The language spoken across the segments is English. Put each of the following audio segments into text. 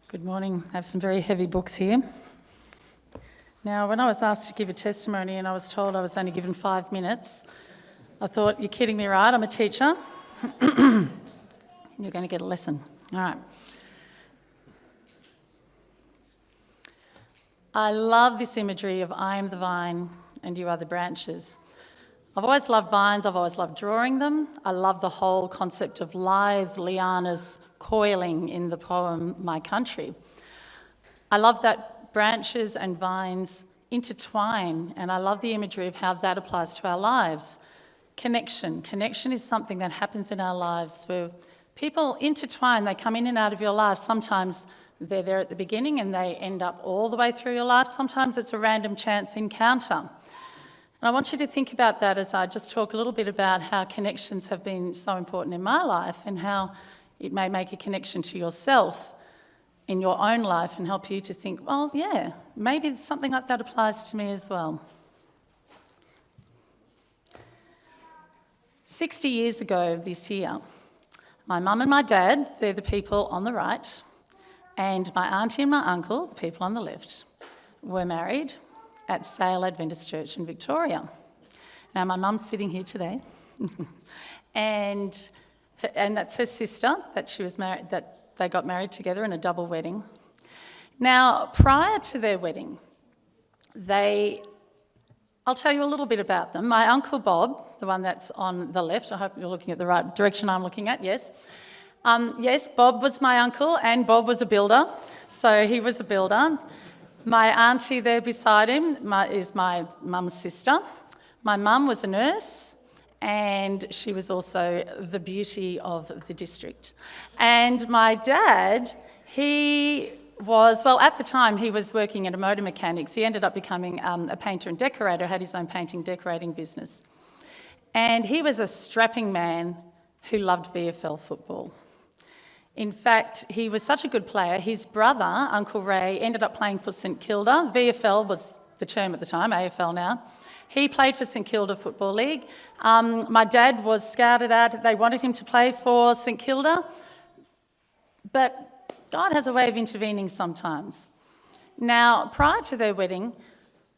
Good morning. I have some very heavy books here. Now, when I was asked to give a testimony and I was told I was only given 5 minutes, I thought, you're kidding me, right? I'm a teacher. And you're going to get a lesson. All right. I love this imagery of I am the vine and you are the branches. I've always loved vines. I've always loved drawing them. I love the whole concept of lithe lianas coiling in the poem My Country. I love that branches and vines intertwine, and I love the imagery of how that applies to our lives. Connection. Connection is something that happens in our lives where people intertwine, they come in and out of your life. Sometimes they're there at the beginning and they end up all the way through your life. Sometimes it's a random chance encounter. And I want you to think about that as I just talk a little bit about how connections have been so important in my life and how it may make a connection to yourself in your own life and help you to think, well, yeah, maybe something like that applies to me as well. 60 years ago this year, my mum and my dad, they're the people on the right, and my auntie and my uncle, the people on the left, were married at Sale Adventist Church in Victoria. Now, my mum's sitting here today, and that's her sister that she was married, that they got married together in a double wedding. Now, prior to their wedding, I'll tell you a little bit about them. My Uncle Bob, the one that's on the left, I hope you're looking at the right direction I'm looking at, yes. Yes, Bob was my uncle, and Bob was a builder, so he was a builder. My auntie there beside him is my mum's sister. My mum was a nurse, and she was also the beauty of the district. And my dad, at the time he was working at a motor mechanics. He ended up becoming a painter and decorator, had his own painting decorating business. And he was a strapping man who loved VFL football. In fact, he was such a good player, his brother, Uncle Ray, ended up playing for St Kilda. VFL was the term at the time, AFL now. He played for St Kilda Football League. My dad was scouted out. They wanted him to play for St Kilda. But God has a way of intervening sometimes. Now, prior to their wedding,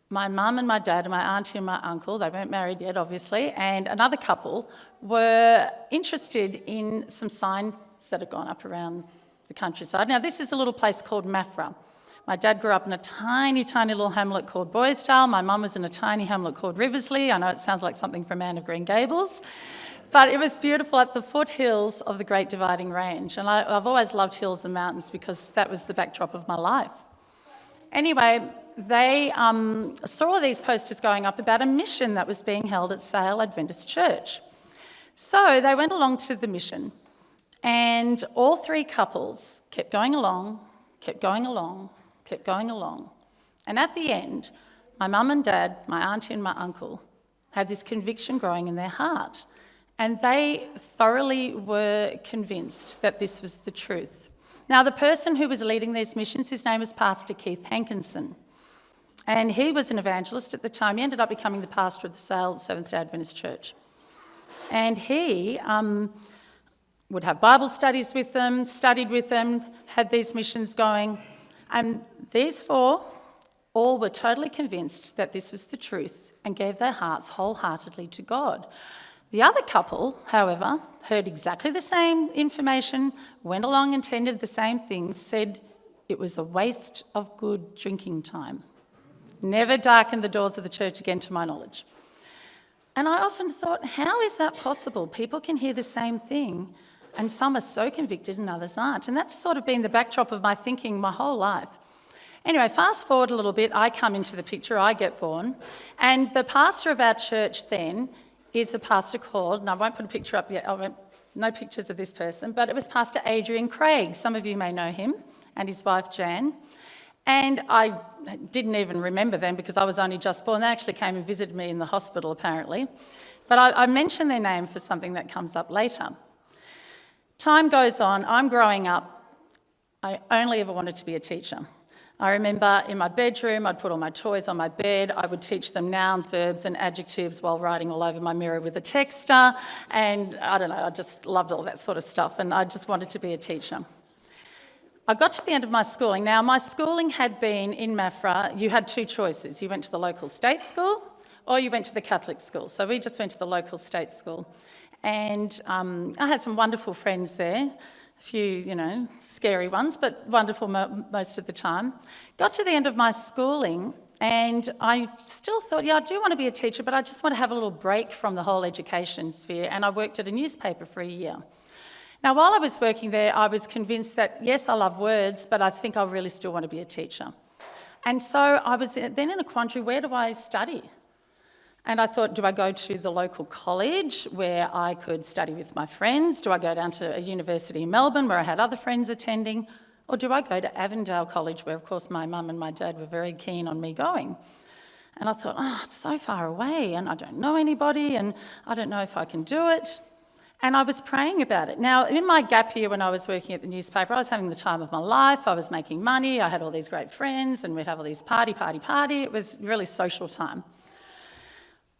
my mum and my dad and my auntie and my uncle, they weren't married yet, obviously, and another couple were interested in some signs that had gone up around the countryside. Now, this is a little place called Maffra. My dad grew up in a tiny, tiny little hamlet called Boysdale. My mum was in a tiny hamlet called Riversley. I know it sounds like something from Anne of Green Gables, but it was beautiful at the foothills of the Great Dividing Range. And I've always loved hills and mountains because that was the backdrop of my life. Anyway, they saw these posters going up about a mission that was being held at Sale Adventist Church. So they went along to the mission, and all three couples kept going along, kept going along, kept going along. And at the end, my mum and dad, my auntie and my uncle, had this conviction growing in their heart. And they thoroughly were convinced that this was the truth. Now, the person who was leading these missions, his name was Pastor Keith Hankinson. And he was an evangelist at the time. He ended up becoming the pastor of the Sale Seventh-day Adventist Church. And he would have Bible studies with them, studied with them, had these missions going. And these four all were totally convinced that this was the truth and gave their hearts wholeheartedly to God. The other couple, however, heard exactly the same information, went along and attended the same things, said it was a waste of good drinking time. Never darkened the doors of the church again, to my knowledge. And I often thought, how is that possible? People can hear the same thing, and some are so convicted and others aren't. And that's sort of been the backdrop of my thinking my whole life. Anyway, fast forward a little bit, I come into the picture, I get born, and the pastor of our church then is a pastor called, and I won't put a picture up yet, no pictures of this person, but it was Pastor Adrian Craig. Some of you may know him, and his wife Jan. And I didn't even remember them because I was only just born. They actually came and visited me in the hospital, apparently. But I mention their name for something that comes up later. Time goes on, I'm growing up. I only ever wanted to be a teacher. I remember in my bedroom, I'd put all my toys on my bed, I would teach them nouns, verbs and adjectives while writing all over my mirror with a texter, and I don't know, I just loved all that sort of stuff, and I just wanted to be a teacher. I got to the end of my schooling. Now, my schooling had been in Maffra. You had two choices. You went to the local state school or you went to the Catholic school. So we just went to the local state school. And I had some wonderful friends there, a few, scary ones, but wonderful most of the time. Got to the end of my schooling and I still thought, I do want to be a teacher, but I just want to have a little break from the whole education sphere. And I worked at a newspaper for a year. Now, while I was working there, I was convinced that, yes, I love words, but I think I really still want to be a teacher. And so I was then in a quandary, where do I study? And I thought, do I go to the local college where I could study with my friends? Do I go down to a university in Melbourne where I had other friends attending? Or do I go to Avondale College where, of course, my mum and my dad were very keen on me going? And I thought, it's so far away and I don't know anybody and I don't know if I can do it. And I was praying about it. Now, in my gap year when I was working at the newspaper, I was having the time of my life. I was making money. I had all these great friends and we'd have all these party. It was really social time.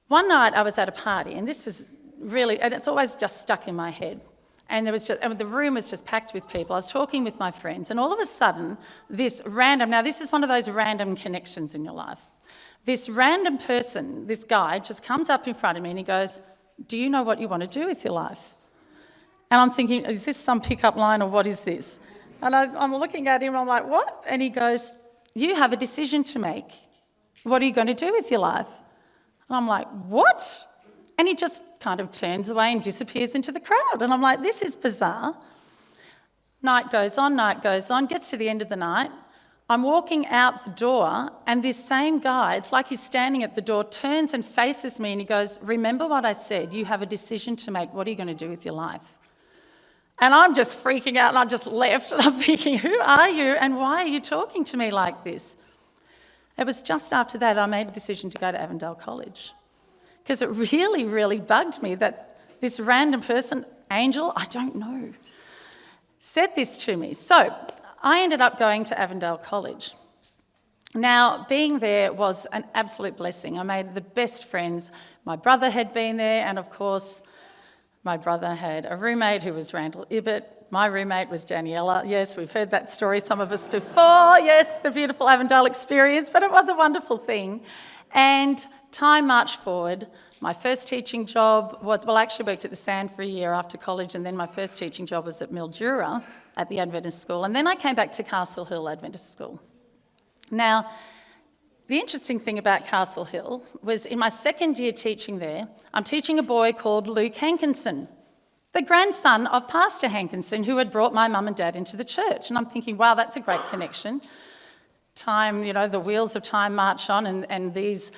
One night I was at a party and this was really, and it's always just stuck in my head. And the room was just packed with people. I was talking with my friends and all of a sudden now this is one of those random connections in your life. This random person, this guy just comes up in front of me and he goes, do you know what you want to do with your life? And I'm thinking, is this some pickup line or what is this? And I'm looking at him and I'm like, what? And he goes, you have a decision to make. What are you going to do with your life? And I'm like, what? And he just kind of turns away and disappears into the crowd. And I'm like, this is bizarre. Night goes on, gets to the end of the night. I'm walking out the door and this same guy, it's like he's standing at the door, turns and faces me and he goes, remember what I said, you have a decision to make, what are you going to do with your life? And I'm just freaking out and I just left and I'm thinking, who are you and why are you talking to me like this? It was just after that I made a decision to go to Avondale College because it really, really bugged me that this random person, Angel, I don't know, said this to me. So I ended up going to Avondale College. Now, being there was an absolute blessing. I made the best friends. My brother had been there, and of course, my brother had a roommate who was Randall Ibbott. My roommate was Daniela. Yes, we've heard that story, some of us before. Yes, the beautiful Avondale experience, but it was a wonderful thing. And time marched forward. My first teaching job I actually worked at the Sand for a year after college, and then my first teaching job was at Mildura at the Adventist School, and then I came back to Castle Hill Adventist School. Now, the interesting thing about Castle Hill was in my second year teaching there, I'm teaching a boy called Luke Hankinson, the grandson of Pastor Hankinson, who had brought my mum and dad into the church. And I'm thinking, wow, that's a great connection. Time, the wheels of time march on and these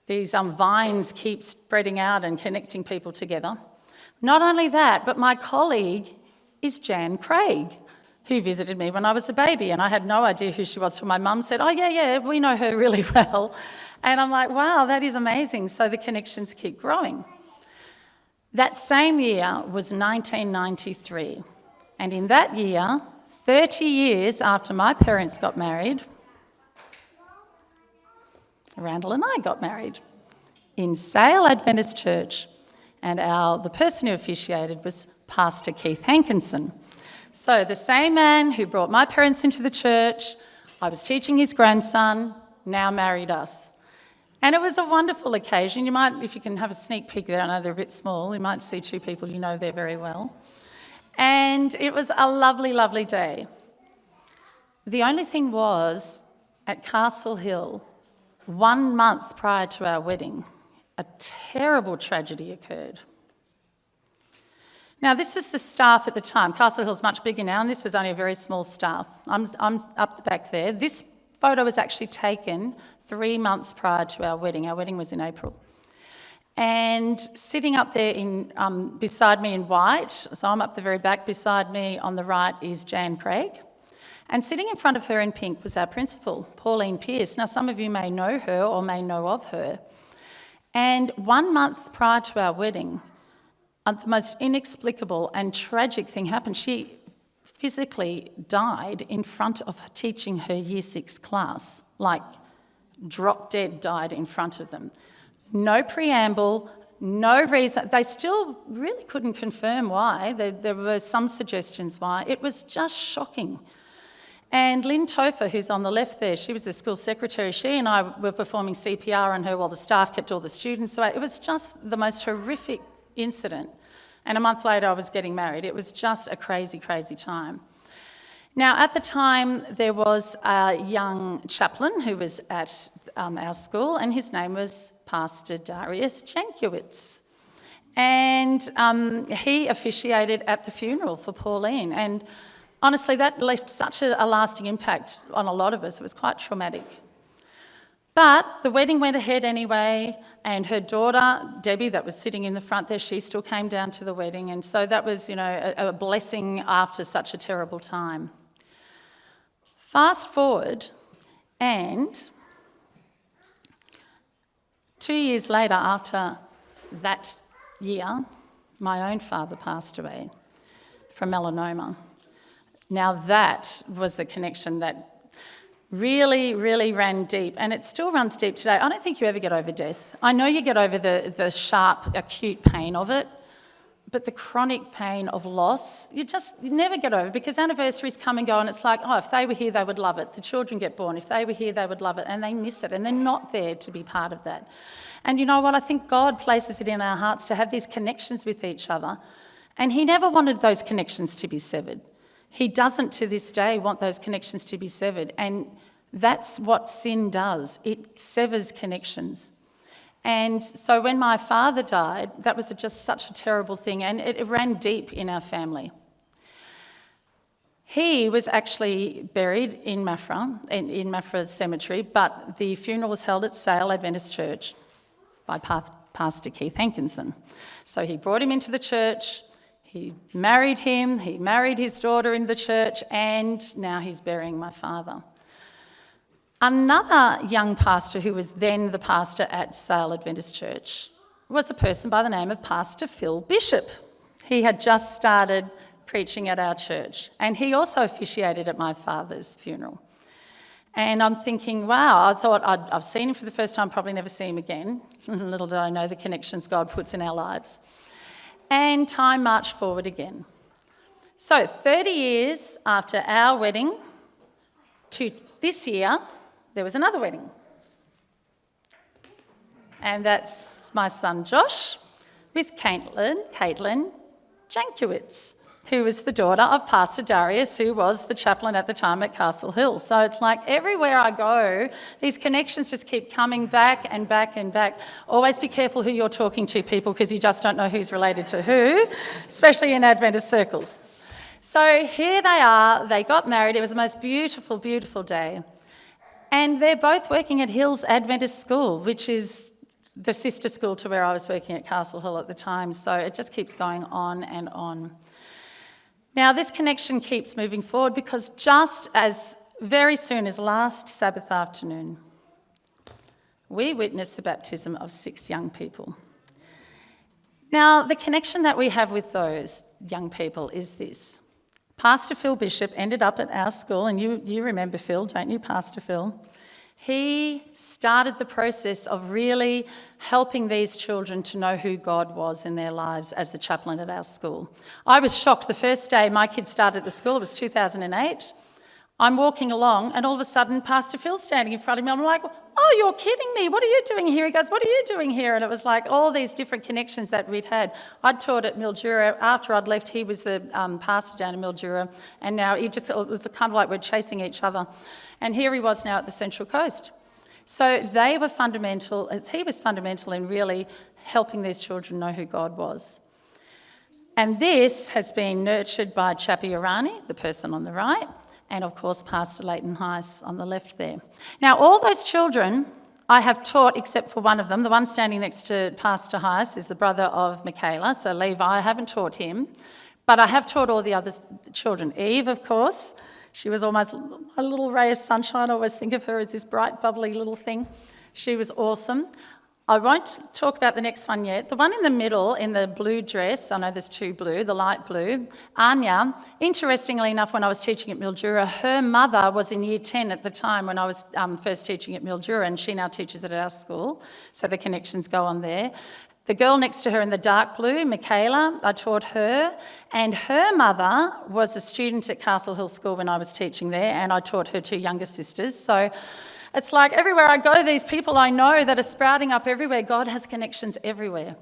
vines keep spreading out and connecting people together. Not only that, but my colleague is Jan Craig, who visited me when I was a baby, and I had no idea who she was till my mum said, oh, yeah, we know her really well. And I'm like, wow, that is amazing. So the connections keep growing. That same year was 1993, and in that year, 30 years after my parents got married, Randall and I got married in Sale Adventist Church, and the person who officiated was Pastor Keith Hankinson. So the same man who brought my parents into the church, I was teaching his grandson, now married us. And it was a wonderful occasion. You might, if you can have a sneak peek there, I know they're a bit small, you might see two people you know there very well. And it was a lovely, lovely day. The only thing was, at Castle Hill, 1 month prior to our wedding, a terrible tragedy occurred. Now, this was the staff at the time. Castle Hill's much bigger now, and this was only a very small staff. I'm up the back there. This photo was actually taken 3 months prior to our wedding. Our wedding was in April. And sitting up there beside me in white, so I'm up the very back, beside me on the right is Jan Craig. And sitting in front of her in pink was our principal, Pauline Pearce. Now, some of you may know her or may know of her. And 1 month prior to our wedding, the most inexplicable and tragic thing happened. She physically died in front of teaching her Year 6 class, like drop dead died in front of them. No preamble, no reason. They still really couldn't confirm why. There were some suggestions why. It was just shocking. And Lynn Topher, who's on the left there, she was the school secretary. She and I were performing CPR on her while the staff kept all the students away. It was just the most horrific incident. And a month later, I was getting married. It was just a crazy, crazy time. Now, at the time, there was a young chaplain who was at our school, and his name was Pastor Darius Jankiewicz. And he officiated at the funeral for Pauline. And honestly, that left such a lasting impact on a lot of us. It was quite traumatic. But the wedding went ahead anyway, and her daughter, Debbie, that was sitting in the front there, she still came down to the wedding. And so that was, a blessing after such a terrible time. Fast forward, and 2 years later, after that year, my own father passed away from melanoma. Now that was a connection that really, really ran deep, and it still runs deep today. I don't think you ever get over death. I know you get over the sharp, acute pain of it, but the chronic pain of loss, you never get over, because anniversaries come and go, and it's like, oh, if they were here, they would love it. The children get born. If they were here, they would love it, and they miss it, and they're not there to be part of that. And you know what? I think God places it in our hearts to have these connections with each other, and he never wanted those connections to be severed. He doesn't to this day want those connections to be severed, and that's what sin does. It severs connections. And so when my father died, that was just such a terrible thing, and it ran deep in our family. He was actually buried in Maffra, in Maffra Cemetery, but the funeral was held at Sale Adventist Church by Pastor Keith Hankinson. So he brought him into the church, he married him, he married his daughter in the church, and now he's burying my father. Another young pastor who was then the pastor at Sale Adventist Church was a person by the name of Pastor Phil Bishop. He had just started preaching at our church, and he also officiated at my father's funeral. And I'm thinking, wow, I thought I've seen him for the first time, probably never see him again. Little did I know the connections God puts in our lives. And time marched forward again. So 30 years after our wedding to this year, there was another wedding. And that's my son Josh with Caitlin Jankiewicz, who was the daughter of Pastor Darius, who was the chaplain at the time at Castle Hill. So it's like everywhere I go, these connections just keep coming back and back and back. Always be careful who you're talking to, people, because you just don't know who's related to who, especially in Adventist circles. So here they are, they got married. It was the most beautiful, beautiful day. And they're both working at Hills Adventist School, which is the sister school to where I was working at Castle Hill at the time. So it just keeps going on and on. Now, this connection keeps moving forward because just as very soon as last Sabbath afternoon, we witnessed the baptism of 6 young people. Now, the connection that we have with those young people is this. Pastor Phil Bishop ended up at our school, and you remember Phil, don't you, Pastor Phil? He started the process of really helping these children to know who God was in their lives as the chaplain at our school. I was shocked the first day my kids started at the school, it was 2008. I'm walking along, and all of a sudden, Pastor Phil's standing in front of me. I'm like, oh, you're kidding me. What are you doing here? He goes, what are you doing here? And it was like all these different connections that we'd had. I'd taught at Mildura. After I'd left, he was the pastor down in Mildura, and now it was kind of like we're chasing each other. And here he was now at the Central Coast. So they were fundamental. He was fundamental in really helping these children know who God was. And this has been nurtured by Chappie Irani, the person on the right, and of course Pastor Leighton Heiss on the left there. Now all those children I have taught except for one of them. The one standing next to Pastor Heiss is the brother of Michaela, so Levi, I haven't taught him, but I have taught all the other children. Eve, of course, she was almost a little ray of sunshine. I always think of her as this bright, bubbly little thing. She was awesome. I won't talk about the next one yet. The one in the middle, in the blue dress, I know there's 2 blue, the light blue, Anya, interestingly enough, when I was teaching at Mildura, her mother was in year 10 at the time when I was first teaching at Mildura, and she now teaches at our school, so the connections go on there. The girl next to her in the dark blue, Michaela, I taught her, and her mother was a student at Castle Hill School when I was teaching there, and I taught her two younger sisters. So it's like everywhere I go, these people I know that are sprouting up everywhere. God has connections everywhere.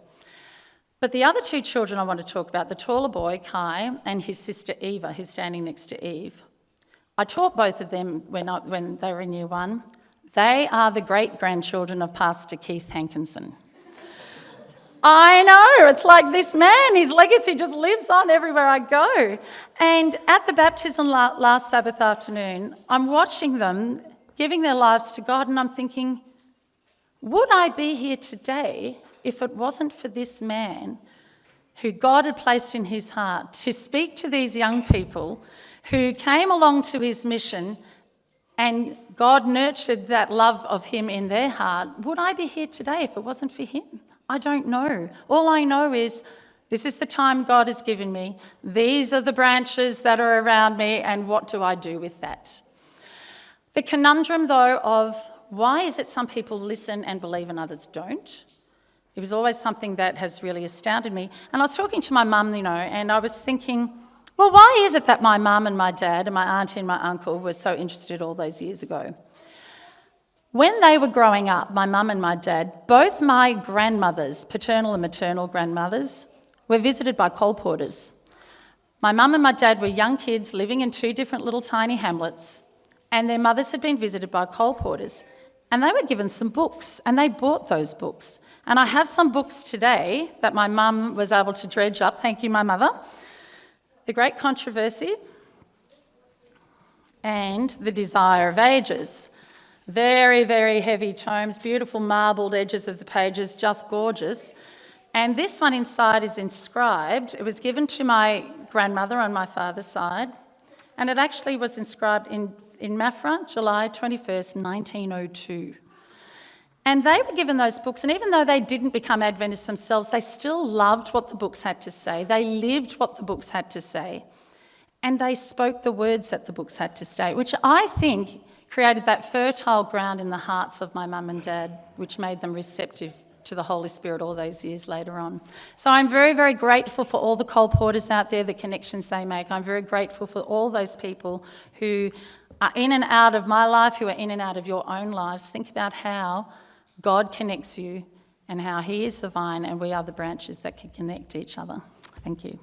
But the other two children I want to talk about, the taller boy, Kai, and his sister Eva, who's standing next to Eve. I taught both of them when they were in year one. They are the great-grandchildren of Pastor Keith Hankinson. I know, it's like this man, his legacy just lives on everywhere I go. And at the baptism last Sabbath afternoon, I'm watching them giving their lives to God, and I'm thinking, would I be here today if it wasn't for this man who God had placed in his heart to speak to these young people who came along to his mission, and God nurtured that love of him in their heart? Would I be here today if it wasn't for him? I don't know. All I know is this is the time God has given me. These are the branches that are around me, and what do I do with that? The conundrum, though, of why is it some people listen and believe and others don't? It was always something that has really astounded me. And I was talking to my mum, and I was thinking, well, why is it that my mum and my dad and my auntie and my uncle were so interested all those years ago? When they were growing up, my mum and my dad, both my grandmothers, paternal and maternal grandmothers, were visited by colporteurs. My mum and my dad were young kids living in two different little tiny hamlets, and their mothers had been visited by colporteurs. And they were given some books, and they bought those books. And I have some books today that my mum was able to dredge up. Thank you, my mother. The Great Controversy and The Desire of Ages. Very, very heavy tomes, beautiful marbled edges of the pages, just gorgeous. And this one inside is inscribed. It was given to my grandmother on my father's side, and it actually was inscribed in Maffra, July 21st, 1902. And they were given those books, and even though they didn't become Adventists themselves, they still loved what the books had to say. They lived what the books had to say. And they spoke the words that the books had to say, which I think created that fertile ground in the hearts of my mum and dad, which made them receptive to the Holy Spirit all those years later on. So I'm very, very grateful for all the colporteurs out there, the connections they make. I'm very grateful for all those people who are in and out of my life, who are in and out of your own lives. Think about how God connects you and how he is the vine and we are the branches that can connect each other. Thank you.